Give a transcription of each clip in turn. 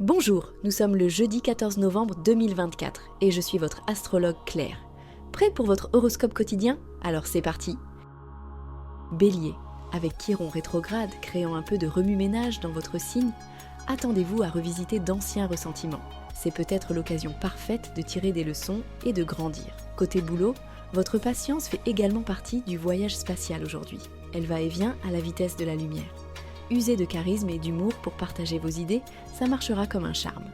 Bonjour, nous sommes le jeudi 14 novembre 2024 et je suis votre astrologue Claire. Prêt pour votre horoscope quotidien? Alors c'est parti. Bélier, avec Chiron rétrograde créant un peu de remue-ménage dans votre signe, attendez-vous à revisiter d'anciens ressentiments. C'est peut-être l'occasion parfaite de tirer des leçons et de grandir. Côté boulot, votre patience fait également partie du voyage spatial aujourd'hui. Elle va et vient à la vitesse de la lumière. Usez de charisme et d'humour pour partager vos idées, ça marchera comme un charme.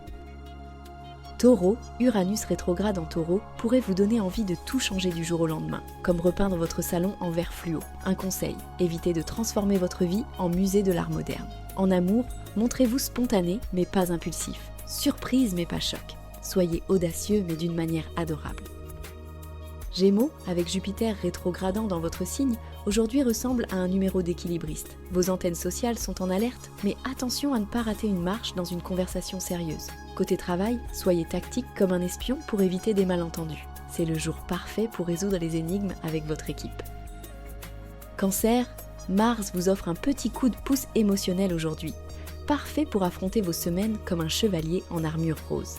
Taureau, Uranus rétrograde en Taureau pourrait vous donner envie de tout changer du jour au lendemain, comme repeindre votre salon en vert fluo. Un conseil, évitez de transformer votre vie en musée de l'art moderne. En amour, montrez-vous spontané mais pas impulsif, surprise mais pas choc. Soyez audacieux mais d'une manière adorable. Gémeaux, avec Jupiter rétrogradant dans votre signe, aujourd'hui ressemble à un numéro d'équilibriste. Vos antennes sociales sont en alerte, mais attention à ne pas rater une marche dans une conversation sérieuse. Côté travail, soyez tactique comme un espion pour éviter des malentendus. C'est le jour parfait pour résoudre les énigmes avec votre équipe. Cancer, Mars vous offre un petit coup de pouce émotionnel aujourd'hui. Parfait pour affronter vos semaines comme un chevalier en armure rose.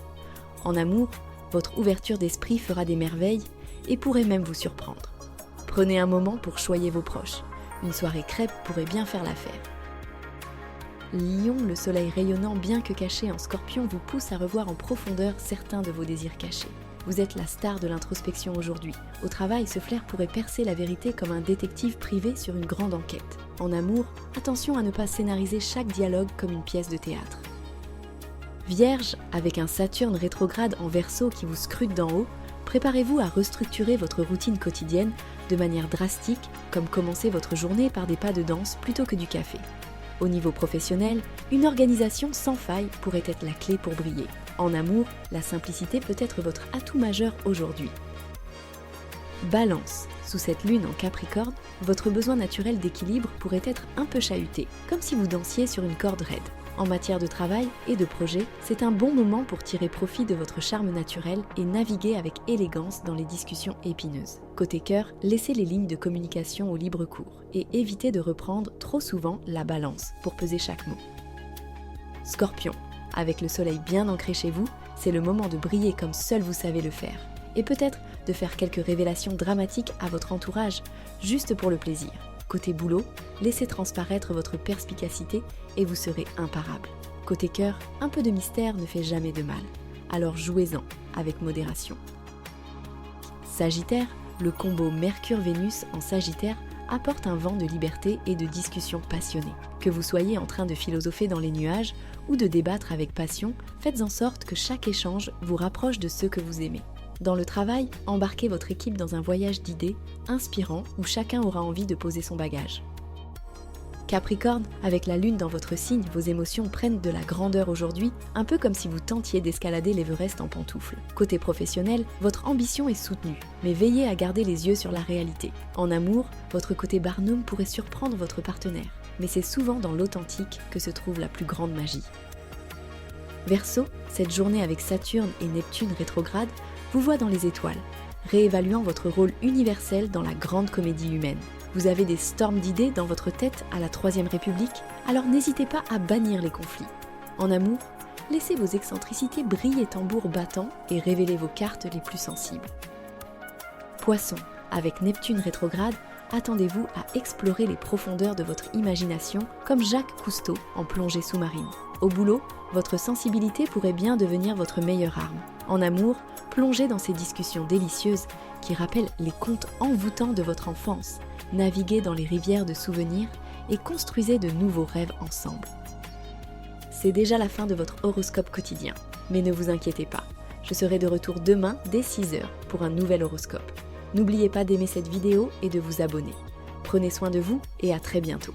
En amour, votre ouverture d'esprit fera des merveilles et pourrait même vous surprendre. Prenez un moment pour choyer vos proches. Une soirée crêpe pourrait bien faire l'affaire. Lion, le soleil rayonnant bien que caché en Scorpion vous pousse à revoir en profondeur certains de vos désirs cachés. Vous êtes la star de l'introspection aujourd'hui. Au travail, ce flair pourrait percer la vérité comme un détective privé sur une grande enquête. En amour, attention à ne pas scénariser chaque dialogue comme une pièce de théâtre. Vierge, avec un Saturne rétrograde en Verseau qui vous scrute d'en haut, préparez-vous à restructurer votre routine quotidienne de manière drastique, comme commencer votre journée par des pas de danse plutôt que du café. Au niveau professionnel, une organisation sans faille pourrait être la clé pour briller. En amour, la simplicité peut être votre atout majeur aujourd'hui. Balance, sous cette lune en Capricorne, votre besoin naturel d'équilibre pourrait être un peu chahuté, comme si vous dansiez sur une corde raide. En matière de travail et de projet, c'est un bon moment pour tirer profit de votre charme naturel et naviguer avec élégance dans les discussions épineuses. Côté cœur, laissez les lignes de communication au libre cours et évitez de reprendre trop souvent la balance pour peser chaque mot. Scorpion, avec le soleil bien ancré chez vous, c'est le moment de briller comme seul vous savez le faire et peut-être de faire quelques révélations dramatiques à votre entourage, juste pour le plaisir. Côté boulot, laissez transparaître votre perspicacité et vous serez imparable. Côté cœur, un peu de mystère ne fait jamais de mal. Alors jouez-en avec modération. Sagittaire, le combo Mercure-Vénus en Sagittaire apporte un vent de liberté et de discussion passionnée. Que vous soyez en train de philosopher dans les nuages ou de débattre avec passion, faites en sorte que chaque échange vous rapproche de ceux que vous aimez. Dans le travail, embarquez votre équipe dans un voyage d'idées inspirant où chacun aura envie de poser son bagage. Capricorne, avec la lune dans votre signe, vos émotions prennent de la grandeur aujourd'hui, un peu comme si vous tentiez d'escalader l'Everest en pantoufles. Côté professionnel, votre ambition est soutenue, mais veillez à garder les yeux sur la réalité. En amour, votre côté Barnum pourrait surprendre votre partenaire, mais c'est souvent dans l'authentique que se trouve la plus grande magie. Verseau, cette journée avec Saturne et Neptune rétrograde vous voit dans les étoiles, réévaluant votre rôle universel dans la grande comédie humaine. Vous avez des storms d'idées dans votre tête à la Troisième République, alors n'hésitez pas à bannir les conflits. En amour, laissez vos excentricités briller tambour battant et révélez vos cartes les plus sensibles. Poisson, avec Neptune rétrograde, attendez-vous à explorer les profondeurs de votre imagination comme Jacques Cousteau en plongée sous-marine. Au boulot, votre sensibilité pourrait bien devenir votre meilleure arme. En amour, plongez dans ces discussions délicieuses qui rappellent les contes envoûtants de votre enfance. Naviguez dans les rivières de souvenirs et construisez de nouveaux rêves ensemble. C'est déjà la fin de votre horoscope quotidien, mais ne vous inquiétez pas, je serai de retour demain dès 6h pour un nouvel horoscope. N'oubliez pas d'aimer cette vidéo et de vous abonner. Prenez soin de vous et à très bientôt.